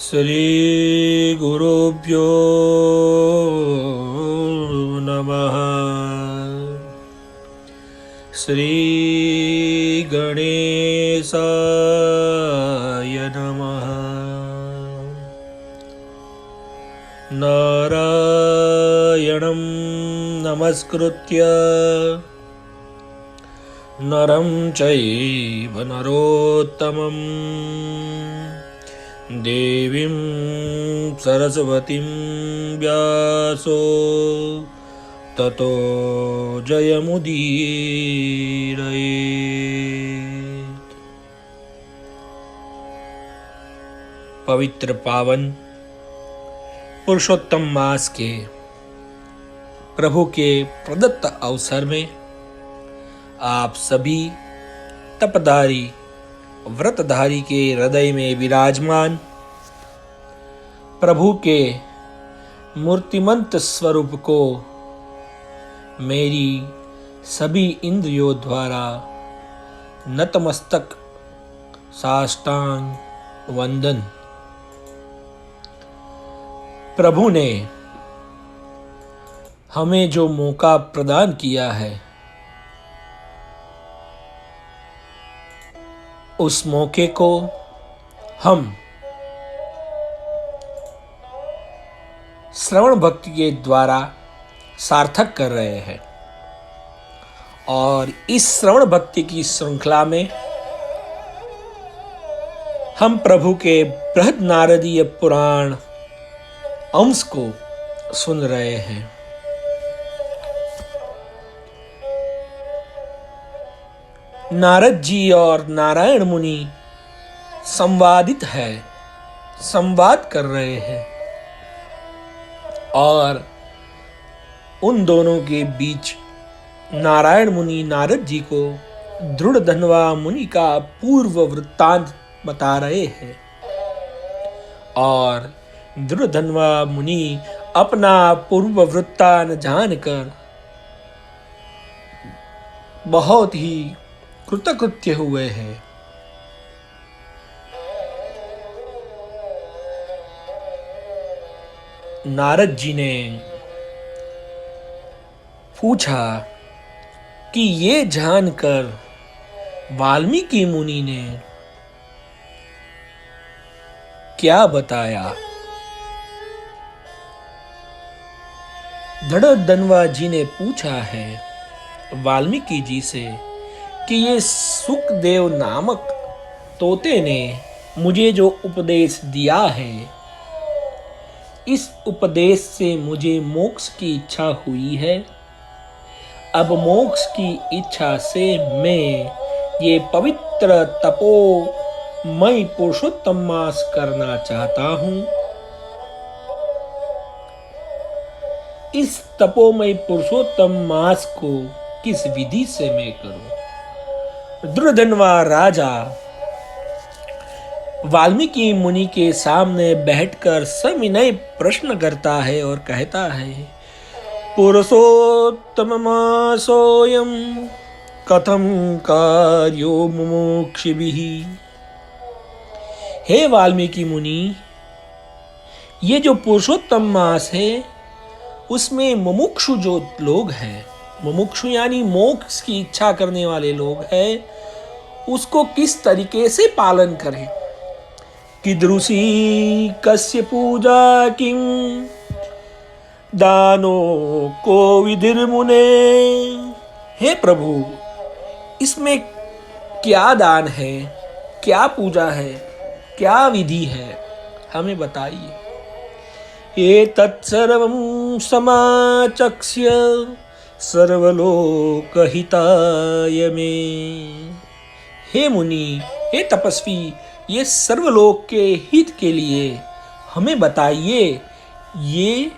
श्री गुरुभ्यो नमः। श्री गणेशाय नमः। नारायणं नमस्कृत्य नरं चैव नरोत्तमं देवीं सरस्वतीं व्यासो ततो जयमुदीरयेत्। पवित्र पावन पुरुषोत्तम मास के प्रभु के प्रदत्त अवसर में आप सभी तपधारी व्रतधारी के हृदय में विराजमान प्रभु के मूर्तिमंत स्वरूप को मेरी सभी इंद्रियों द्वारा नतमस्तक साष्टांग वंदन। प्रभु ने हमें जो मौका प्रदान किया है, उस मौके को हम श्रवण भक्ति के द्वारा सार्थक कर रहे हैं। और इस श्रवण भक्ति की श्रृंखला में हम प्रभु के बृहद नारदीय पुराण अंश को सुन रहे हैं। नारद जी और नारायण मुनि संवाद कर रहे हैं और उन दोनों के बीच नारायण मुनि नारद जी को दृढ़धन्वा मुनि का पूर्व वृत्तांत बता रहे हैं और दृढ़धन्वा मुनि अपना पूर्व वृत्तांत जानकर बहुत ही कृतकृत्य हुए हैं। नारद जी ने पूछा कि ये जानकर वाल्मीकि मुनि ने क्या बताया। दृढ़धन्वा जी ने पूछा है वाल्मीकि जी से कि ये सुखदेव नामक तोते ने मुझे जो उपदेश दिया है, इस उपदेश से मुझे मोक्ष की इच्छा हुई है। अब मोक्ष की इच्छा से मैं ये पवित्र तपोमय पुरुषोत्तम मास करना चाहता हूं। इस तपोमय पुरुषोत्तम मास को किस विधि से मैं करूं? दृढ़धन्वा राजा वाल्मीकि मुनि के सामने बैठकर सविनय प्रश्न करता है और कहता है, पुरुषोत्तम मासोऽयं कथं कार्यो मुमुक्षुभिः। हे वाल्मीकि मुनि, ये जो पुरुषोत्तम मास है उसमें मुमुक्षु जो लोग हैं, मुमुक्षु यानी मोक्ष की इच्छा करने वाले लोग हैं, उसको किस तरीके से पालन करें। कीदृशी कस्य पूजा किं दानो को विधिर्मुने। हे प्रभु, इसमें क्या दान है, क्या पूजा है, क्या विधि है, हमें बताइए। ये तत्सर्वं समाचक्ष्य सर्वलोकहिताय मे। हे मुनि, हे तपस्वी, ये सर्वलोक के हित के लिए हमें बताइए, ये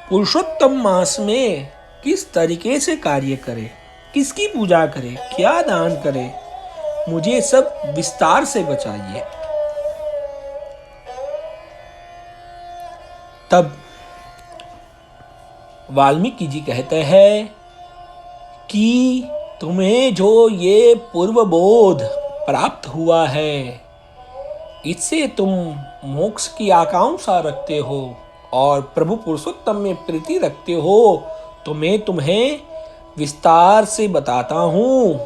पुरुषोत्तम मास में किस तरीके से कार्य करे, किसकी पूजा करे, क्या दान करे, मुझे सब विस्तार से बताइए। तब वाल्मीकि जी कहते हैं, कि तुम्हें जो ये पूर्व बोध प्राप्त हुआ है, इससे तुम मोक्ष की आकांक्षा रखते हो और प्रभु पुरुषोत्तम में प्रीति रखते हो, तो मैं तुम्हें विस्तार से बताता हूं।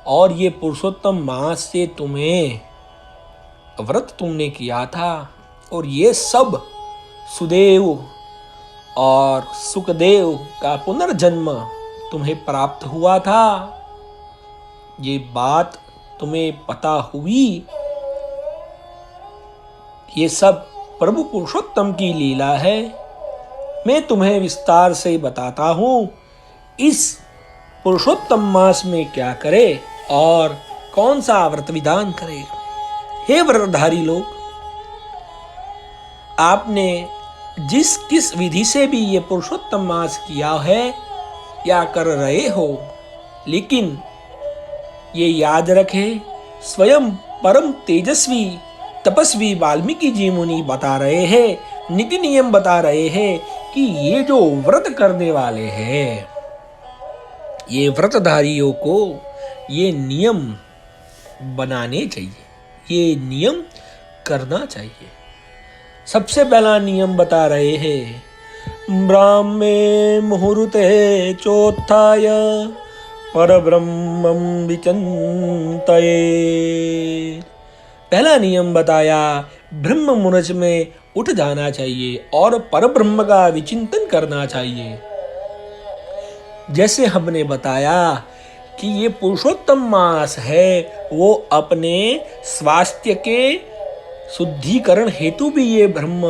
और ये पुरुषोत्तम मास से तुम्हें व्रत तुमने किया था, और ये सब सुदेव और सुखदेव का पुनर्जन्म तुम्हें प्राप्त हुआ था। ये बात तुम्हें पता हुई। ये सब प्रभु पुरुषोत्तम की लीला है। मैं तुम्हें विस्तार से बताता हूं इस पुरुषोत्तम मास में क्या करे और कौन सा व्रत विधान करे। हे व्रतधारी लोग, आपने जिस किस विधि से भी ये पुरुषोत्तम मास किया है या कर रहे हो, लेकिन ये याद रखे, स्वयं परम तेजस्वी तपस्वी वाल्मीकि जी मुनि बता रहे हैं, नीति नियम बता रहे हैं कि ये जो व्रत करने वाले हैं, ये व्रतधारियों को ये नियम बनाने चाहिए, ये नियम करना चाहिए। सबसे पहला नियम बता रहे हैं, ब्राह्मे मुहूर्ते चोत्थाय परब्रह्मं विचिन्तये। पहला नियम बताया, ब्रह्म मुहूर्त में उठ जाना चाहिए और परब्रह्म का विचिंतन करना चाहिए। जैसे हमने बताया कि ये पुरुषोत्तम मास है, वो अपने स्वास्थ्य के शुद्धिकरण हेतु भी ये ब्रह्म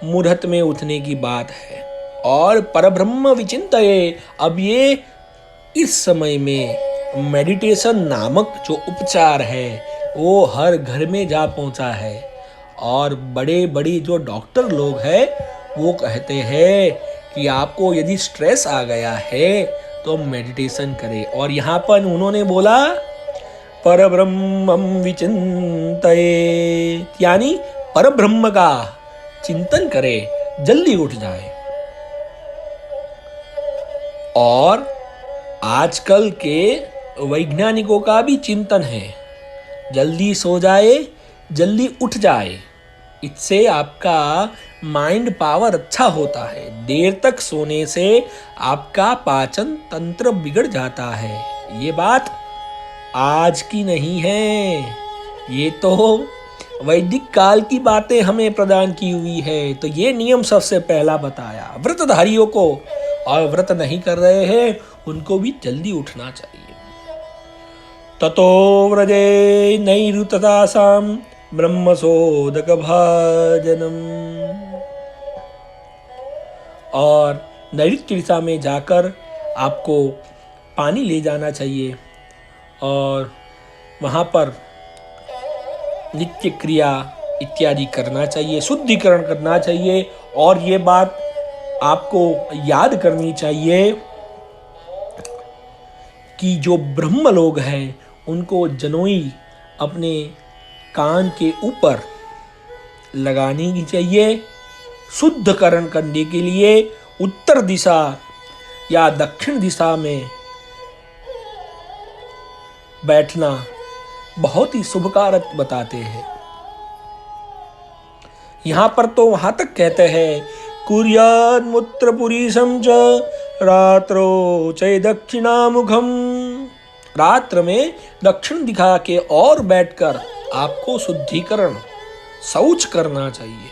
मुहूर्त में उठने की बात है। और परब्रह्म विचिंतये, अब ये इस समय में मेडिटेशन नामक जो उपचार है वो हर घर में जा पहुंचा है। और बड़े बड़े जो डॉक्टर लोग हैं वो कहते हैं कि आपको यदि स्ट्रेस आ गया है तो मेडिटेशन करें। और यहाँ पर उन्होंने बोला परब्रह्मं विचिन्तये, यानी परब्रह्म का चिंतन करे, जल्दी उठ जाए। और आजकल के वैज्ञानिकों का भी चिंतन है, जल्दी सो जाए, जल्दी उठ जाए, इससे आपका माइंड पावर अच्छा होता है। देर तक सोने से आपका पाचन तंत्र बिगड़ जाता है। ये बात आज की नहीं है, ये तो वैदिक काल की बातें हमें प्रदान की हुई है। तो ये नियम सबसे पहला बताया व्रतधारियों को, और व्रत नहीं कर रहे हैं उनको भी जल्दी उठना चाहिए। ततो व्रजे नैऋततासां ब्रह्मसोदक भाजनम। और नैऋत्य दिशा में जाकर आपको पानी ले जाना चाहिए और वहाँ पर नित्य क्रिया इत्यादि करना चाहिए, शुद्धिकरण करना चाहिए। और ये बात आपको याद करनी चाहिए कि जो ब्रह्म लोग हैं उनको जनोई अपने कान के ऊपर लगानी ही चाहिए। शुद्धकरण करने के लिए उत्तर दिशा या दक्षिण दिशा में बैठना बहुत ही शुभकारक बताते हैं। यहाँ पर तो वहां तक कहते हैं, कुर्यात् मूत्रपुरीशं च रात्रो च दक्षिणामुखम। रात्र में दक्षिण दिखा के और बैठकर आपको शुद्धिकरण शौच करना चाहिए।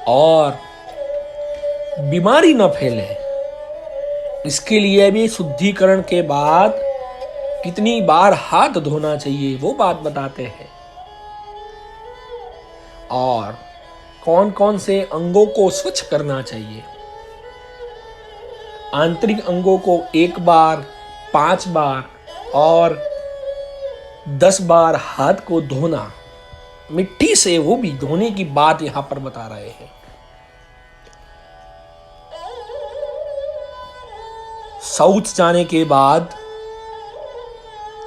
और बीमारी न फैले, इसके लिए भी शुद्धिकरण के बाद कितनी बार हाथ धोना चाहिए वो बात बताते हैं। और कौन कौन से अंगों को स्वच्छ करना चाहिए। आंतरिक अंगों को 1 बार, 5 बार और 10 बार हाथ को धोना, मिट्टी से वो भी धोने की बात यहां पर बता रहे हैं। शौच जाने के बाद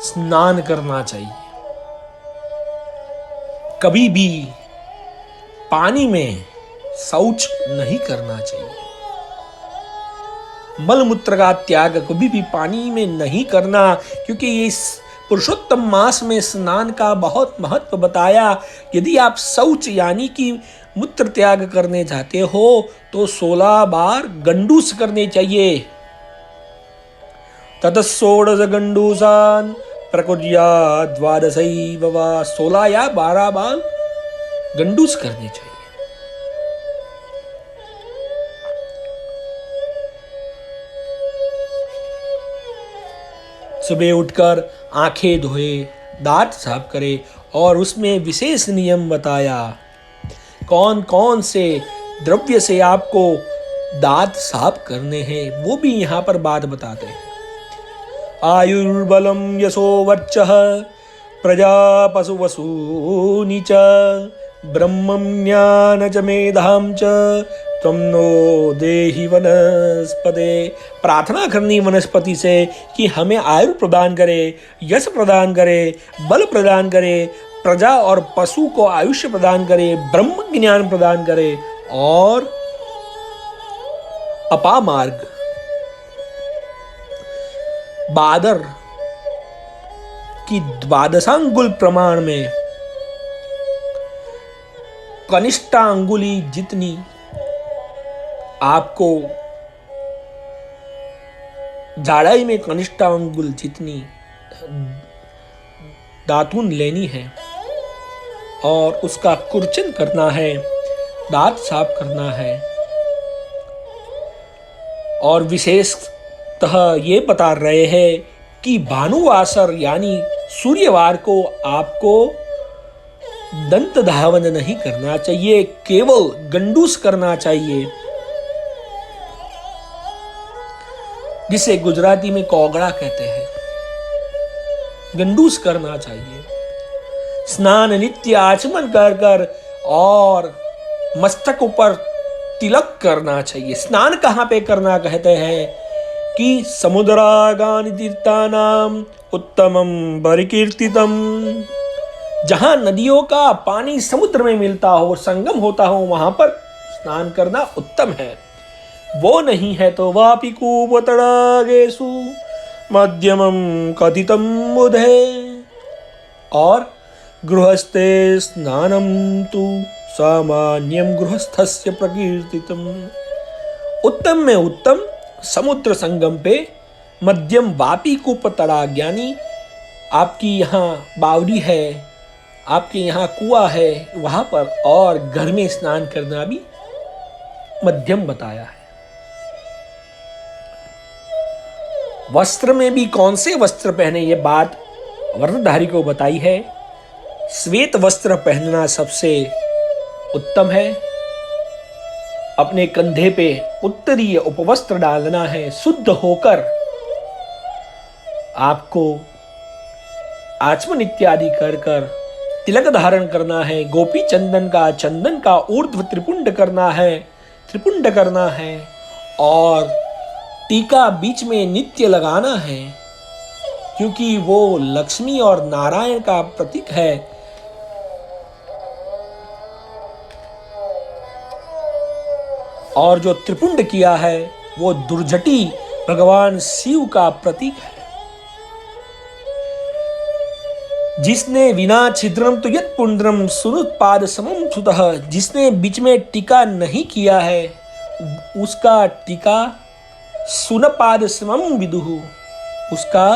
स्नान करना चाहिए। कभी भी पानी में शौच नहीं करना चाहिए। मलमूत्र का त्याग कभी भी पानी में नहीं करना, क्योंकि इस पुरुषोत्तम मास में स्नान का बहुत महत्व बताया। यदि आप शौच यानी कि मूत्र त्याग करने जाते हो तो 16 बार गंडूस करने चाहिए। ततः गंडूसान प्रकुर्या द्वादशैव वा, 16 या 12 बार गंडूस करने चाहिए। सुबह उठकर आंखें धोए, दांत साफ करे, और उसमें विशेष नियम बताया कौन कौन से द्रव्य से आपको दांत साफ करने हैं, वो भी यहाँ पर बात बताते हैं। आयुर्बलम यशो वर्चः प्रजा पशु वसूनि च ब्रह्मं ज्ञान च मेधां च त्वं नो देहि वनस्पते। प्रार्थना करनी वनस्पति से कि हमें आयु प्रदान करे, यश प्रदान करे, बल प्रदान करे, प्रजा और पशु को आयुष्य प्रदान करे, ब्रह्म ज्ञान प्रदान करे, और अपामार्ग बादर की 12 प्रमाण में कनिष्ठा अंगुली जितनी आपको जाड़ाई में कनिष्ठा अंगुल जितनी दातून लेनी है और उसका कुर्चन करना है, दांत साफ करना है। और विशेषतः ये बता रहे हैं कि भानुवासर यानी सूर्यवार को आपको दंत धावन नहीं करना चाहिए, केवल गंडूस करना चाहिए, जिसे गुजराती में कोगड़ा कहते हैं। गंडूस करना चाहिए। स्नान नित्य आचमन कर कर और मस्तक ऊपर तिलक करना चाहिए। स्नान कहाँ पे करना कहते हैं कि समुद्रागानि तीर्थानाम उत्तमम परिकीर्तितम, जहां नदियों का पानी समुद्र में मिलता हो, संगम होता हो, वहां पर स्नान करना उत्तम है। वो नहीं है तो वापि कूपतडागेषु मध्यमम कथितम बुधे, और गृहस्थे स्नानम तु सामान्यम गृहस्थस्य प्रकीर्तितम। उत्तम में उत्तम समुद्र संगम पे, मध्यम वापी कूप तड़ाग यानी आपकी यहाँ बावड़ी है, आपके यहाँ कुआं है, वहां पर, और घर में स्नान करना भी मध्यम बताया है। वस्त्र में भी कौन से वस्त्र पहने, ये बात व्रतधारी को बताई है। श्वेत वस्त्र पहनना सबसे उत्तम है। अपने कंधे पे उत्तरीय उपवस्त्र डालना है। शुद्ध होकर आपको आचमन इत्यादि कर कर तिलक धारण करना है। गोपी चंदन का ऊर्ध्व त्रिपुंड करना है, और टीका बीच में नित्य लगाना है, क्योंकि वो लक्ष्मी और नारायण का प्रतीक है। और जो त्रिपुंड किया है वो दुर्जटी भगवान शिव का प्रतीक है। जिसने विना छिद्रम तो यत् पुंड्रम सुनुत्पाद समम सुतः, जिसने बीच में टीका नहीं किया है उसका टीका सुनपाद समम विदुः, उसका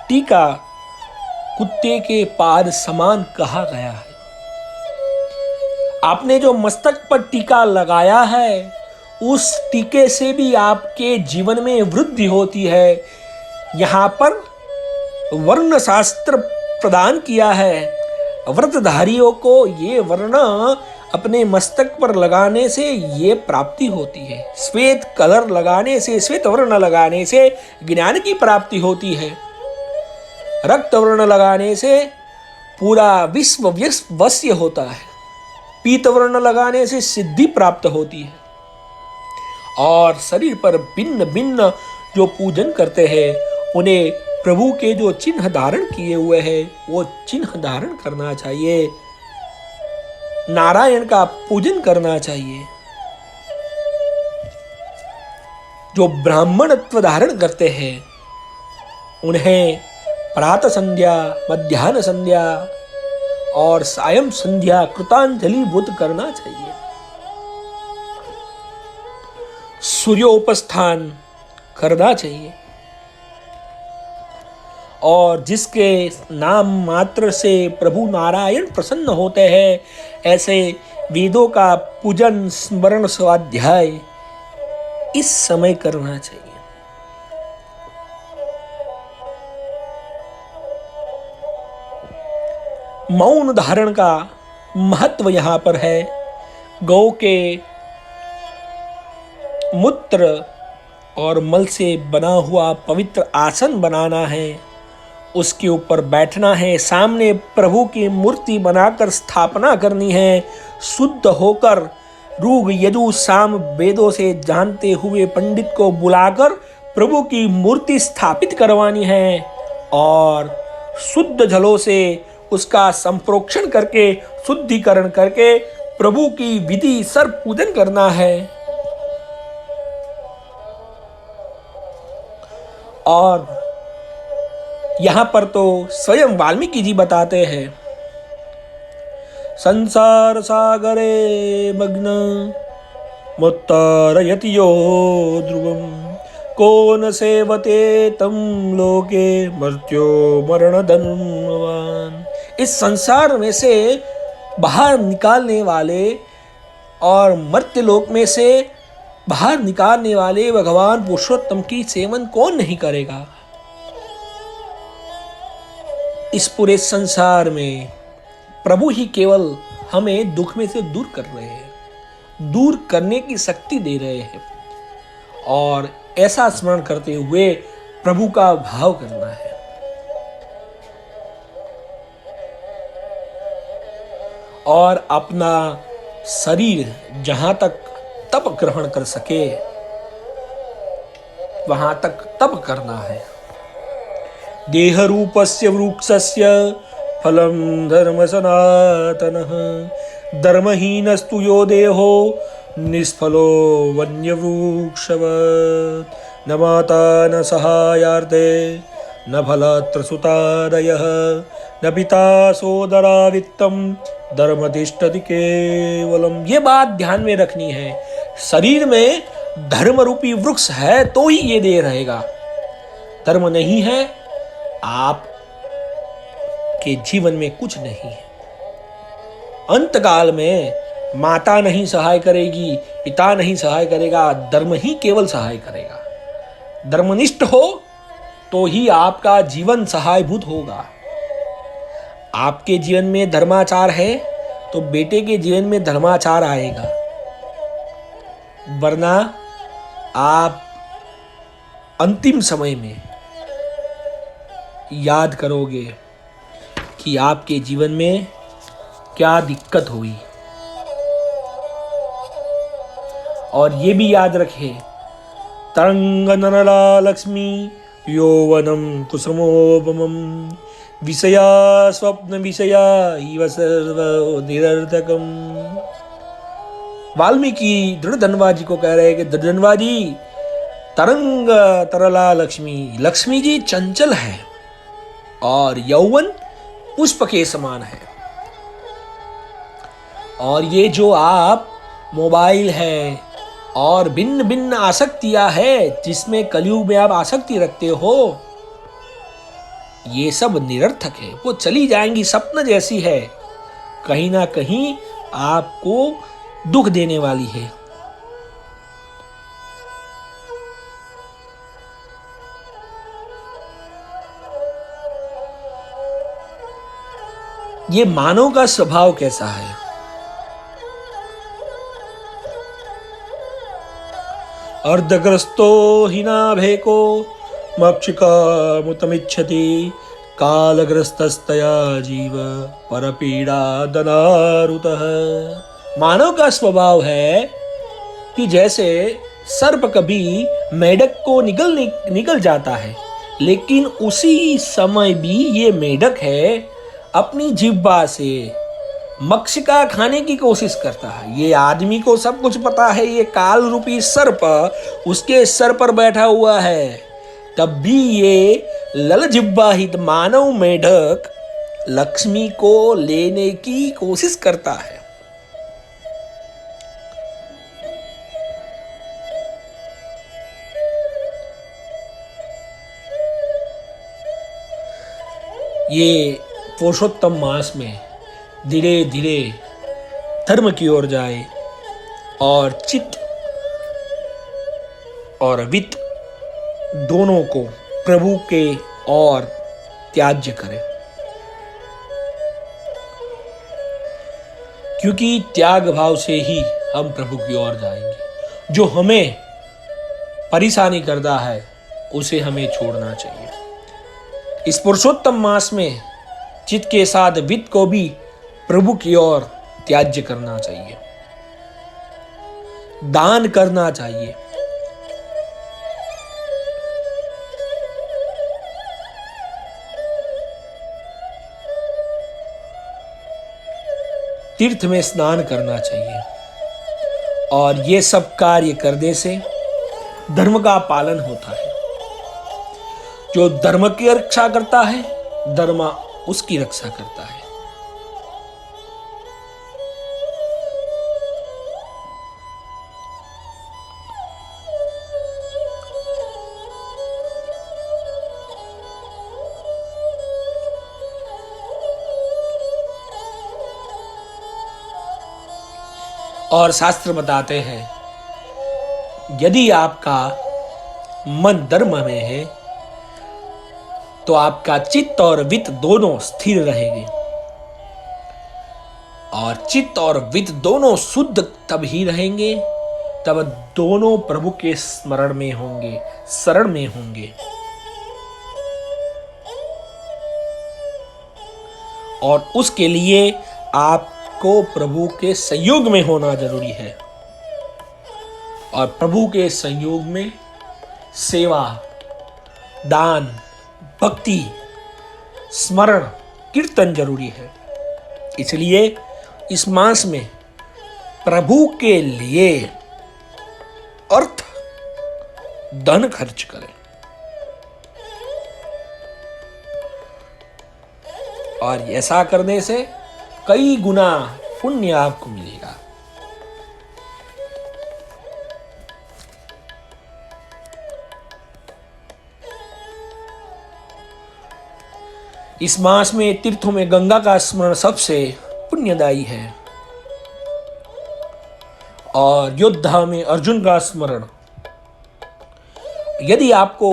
टीका कुत्ते के पाद समान कहा गया है। आपने जो मस्तक पर टीका लगाया है उस टीके से भी आपके जीवन में वृद्धि होती है। यहाँ पर वर्ण शास्त्र प्रदान किया है। व्रतधारियों को ये वर्ण अपने मस्तक पर लगाने से ये प्राप्ति होती है। श्वेत कलर लगाने से, श्वेत वर्ण लगाने से ज्ञान की प्राप्ति होती है। रक्त वर्ण लगाने से पूरा विश्व वश्य होता है। पीत वर्ण लगाने से सिद्धि प्राप्त होती है। और शरीर पर भिन्न भिन्न जो पूजन करते हैं उन्हें प्रभु के जो चिन्ह धारण किए हुए हैं वो चिन्ह धारण करना चाहिए। नारायण का पूजन करना चाहिए। जो ब्राह्मणत्व धारण करते हैं उन्हें प्रातः संध्या, मध्याह्न संध्या और सायं संध्या कृतांजलि बुद्ध करना चाहिए। सूर्योपस्थान करना चाहिए और जिसके नाम मात्र से प्रभु नारायण प्रसन्न होते हैं ऐसे वेदों का पूजन, स्मरण, स्वाध्याय इस समय करना चाहिए। मौन धारण का महत्व यहां पर है। गौ के मूत्र और मल से बना हुआ पवित्र आसन बनाना है, उसके ऊपर बैठना है, सामने प्रभु की मूर्ति बनाकर स्थापना करनी है, शुद्ध होकर ऋग यजु साम वेदों से जानते हुए पंडित को बुलाकर प्रभु की मूर्ति स्थापित करवानी है और शुद्ध जलों से उसका संप्रोक्षण करके, शुद्धिकरण करके प्रभु की विधि सर्व पूजन करना है। और यहां पर तो स्वयं वाल्मीकि जी बताते हैं, संसार सागरे मग्न मुत्तारयति यो ध्रुवम को न सेवते तम लोके मर्त्यो मरण धनवान। इस संसार में से बाहर निकालने वाले और मर्त्य लोक में से बाहर निकालने वाले भगवान पुरुषोत्तम की सेवन कौन नहीं करेगा। इस पूरे संसार में प्रभु ही केवल हमें दुख में से दूर कर रहे हैं, दूर करने की शक्ति दे रहे हैं और ऐसा स्मरण करते हुए प्रभु का भाव करना है। और अपना शरीर जहां तक तप ग्रहण कर सके वहां तक तप करना है। देह रूपस्य वृक्षस्य फलम धर्म सनातनः धर्महीनस्तु यो देहो निष्फलो वन्यवृक्षवत् न माता न सहायार्थे न फलत्र सुतादयः न पिता सोदरा वित्तम धर्मतिष्ठति केवलम। ये बात ध्यान में रखनी है। शरीर में धर्म रूपी वृक्ष है तो ही ये देह रहेगा, धर्म नहीं है आप के जीवन में कुछ नहीं है। अंतकाल में माता नहीं सहाय करेगी, पिता नहीं सहाय करेगा, धर्म ही केवल सहाय करेगा। धर्मनिष्ठ हो तो ही आपका जीवन सहायभूत होगा। आपके जीवन में धर्माचार है तो बेटे के जीवन में धर्माचार आएगा, वरना आप अंतिम समय में याद करोगे कि आपके जीवन में क्या दिक्कत हुई। और ये भी याद रखें, तरंग नरला लक्ष्मी यौवनम कुसुमोपमम विषया स्वप्न विषया इव सर्व निरर्थकम। वाल्मीकि दृढ़धन्वा जी को कह रहे हैं कि दृढ़धन्वा जी, तरंग तरला लक्ष्मी, लक्ष्मी जी चंचल है और यौवन पुष्प के समान है। और ये जो आप मोबाइल है और भिन्न भिन्न आसक्तियां है जिसमें कलयुग में आप आसक्ति रखते हो, ये सब निरर्थक है, वो चली जाएंगी, स्वप्न जैसी है, कहीं ना कहीं आपको दुख देने वाली है। ये मानव का स्वभाव कैसा है? अर्धग्रस्तो हिनाभेको मक्षिकामुतमिच्छति कालग्रस्तस्तया जीव परपीड़ा दनारुतः। मानव का स्वभाव है कि जैसे सर्प कभी मेढक को निगल जाता है, लेकिन उसी समय भी ये मेढक है अपनी जिह्वा से मक्षिका खाने की कोशिश करता है। ये आदमी को सब कुछ पता है, ये काल रूपी सर्प उसके सर पर बैठा हुआ है, तब भी ये ललजिब्बाहित मानव मेढक लक्ष्मी को लेने की कोशिश करता है। ये पुरुषोत्तम मास में धीरे धीरे धर्म की ओर जाए और चित्त और वित्त दोनों को प्रभु के और त्याज्य करे, क्योंकि त्याग भाव से ही हम प्रभु की ओर जाएंगे। जो हमें परेशानी करता है उसे हमें छोड़ना चाहिए। इस पुरुषोत्तम मास में चित्त के साथ वित्त को भी प्रभु की ओर त्याज्य करना चाहिए, दान करना चाहिए। तीर्थ में स्नान करना चाहिए और ये सब कार्य करने से धर्म का पालन होता है। जो धर्म की रक्षा करता है, धर्म उसकी रक्षा करता है। और शास्त्र बताते हैं, यदि आपका मन धर्म में है तो आपका चित्त और वित्त दोनों स्थिर रहेंगे, और चित्त और वित्त दोनों शुद्ध तब ही रहेंगे तब दोनों प्रभु के स्मरण में होंगे, शरण में होंगे। और उसके लिए आपको प्रभु के संयोग में होना जरूरी है, और प्रभु के संयोग में सेवा, दान, भक्ति, स्मरण, कीर्तन जरूरी है। इसलिए इस मास में प्रभु के लिए अर्थ धन खर्च करें, और ऐसा करने से कई गुना पुण्य आपको मिलेगा। इस मास में तीर्थों में गंगा का स्मरण सबसे पुण्यदायी है, और योद्धा में अर्जुन का स्मरण। यदि आपको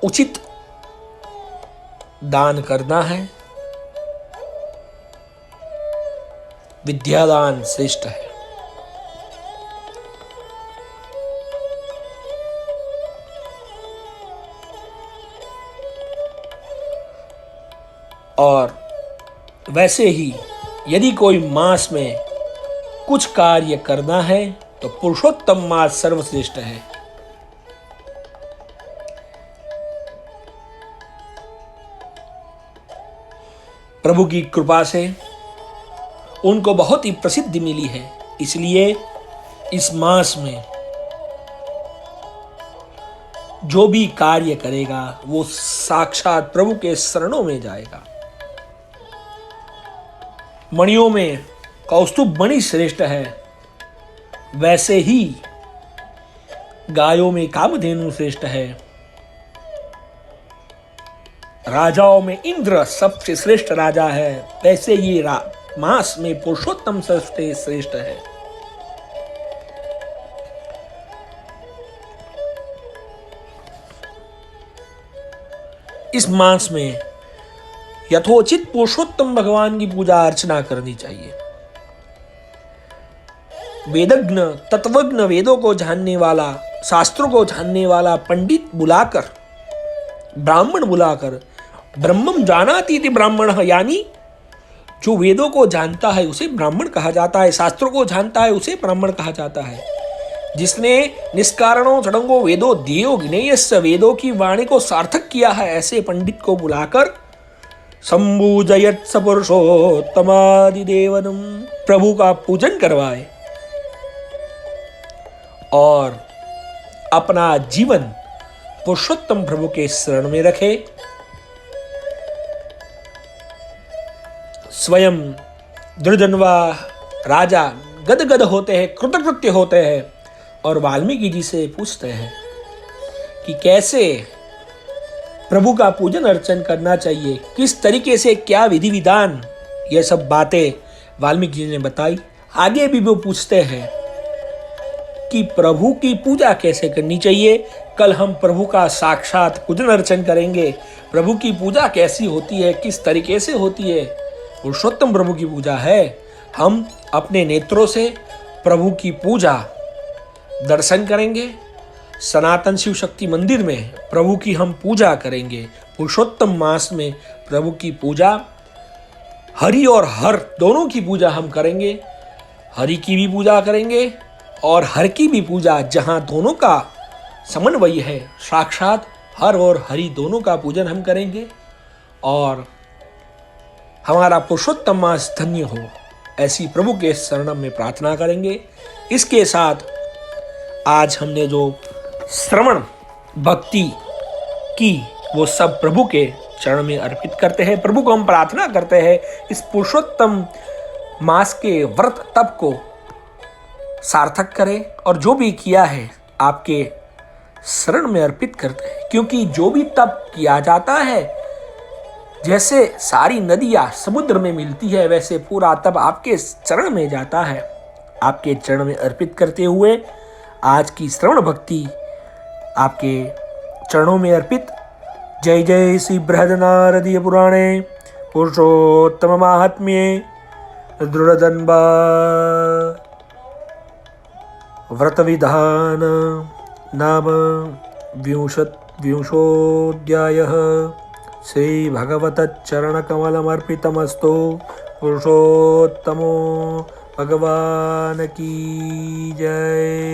उचित दान करना है, विद्यादान श्रेष्ठ है। और वैसे ही यदि कोई मास में कुछ कार्य करना है तो पुरुषोत्तम मास सर्वश्रेष्ठ है। प्रभु की कृपा से उनको बहुत ही प्रसिद्धि मिली है, इसलिए इस मास में जो भी कार्य करेगा वो साक्षात प्रभु के शरणों में जाएगा। मणियों में कौस्तुभ मणि श्रेष्ठ है, वैसे ही गायों में कामधेनु श्रेष्ठ है, राजाओं में इंद्र सबसे श्रेष्ठ राजा है, वैसे ये मास में पुरुषोत्तम सबसे श्रेष्ठ है। इस मास में यथोचित पुरुषोत्तम भगवान की पूजा अर्चना करनी चाहिए। वेदज्ञ, तत्वज्ञ, वेदों को जानने वाला, शास्त्रों को जानने वाला पंडित बुलाकर, ब्राह्मण बुलाकर, ब्रह्मम जानाति इति ब्राह्मणः, यानी जो वेदों को जानता है उसे ब्राह्मण कहा जाता है, शास्त्रों को जानता है उसे ब्राह्मण कहा जाता है। जिसने निष्कारणों षडंगो वेदो ध्येयो ज्ञेयस्य, वेदों की वाणी को सार्थक किया है, ऐसे पंडित को बुलाकर संपूजयत सपुरुषोत्तमादिदेवनम, प्रभु का पूजन करवाए और अपना जीवन पुरुषोत्तम प्रभु के शरण में रखे। स्वयं दुर्जनवा राजा गदगद होते हैं, कृतकृत्य होते हैं और वाल्मीकि जी से पूछते हैं कि कैसे प्रभु का पूजन अर्चन करना चाहिए, किस तरीके से, क्या विधि विधान, ये सब बातें वाल्मीकि जी ने बताई। आगे भी वो पूछते हैं कि प्रभु की पूजा कैसे करनी चाहिए। कल हम प्रभु का साक्षात पूजन अर्चन करेंगे। प्रभु की पूजा कैसी होती है, किस तरीके से होती है। पुरुषोत्तम प्रभु की पूजा है। हम अपने नेत्रों से प्रभु की पूजा दर्शन करेंगे। सनातन शिव शक्ति मंदिर में प्रभु की हम पूजा करेंगे। पुरुषोत्तम मास में प्रभु की पूजा, हरि और हर दोनों की पूजा हम करेंगे। हरि की भी पूजा करेंगे और हर की भी पूजा, जहाँ दोनों का समन्वय है, साक्षात हर और हरि दोनों का पूजन हम करेंगे और हमारा पुरुषोत्तम मास धन्य हो, ऐसी प्रभु के शरण में प्रार्थना करेंगे। इसके साथ आज हमने जो श्रवण भक्ति की वो सब प्रभु के चरण में अर्पित करते हैं। प्रभु को हम प्रार्थना करते हैं इस पुरुषोत्तम मास के व्रत तप को सार्थक करे और जो भी किया है आपके शरण में अर्पित करते हैं, क्योंकि जो भी तप किया जाता है, जैसे सारी नदियाँ समुद्र में मिलती है, वैसे पूरा तप आपके चरण में जाता है। आपके चरण में अर्पित करते हुए आज की श्रवण भक्ति आपके चरणों में अर्पित। जय जय श्री बृहदनारदीय पुराणे पुरुषोत्तम माहात्म्ये दृढ़दन्बा व्रत विधान नाम विंशोऽध्यायः। श्री भगवतचरणकमलमर्पितमस्तु। पुरुषोत्तमो भगवान की जय।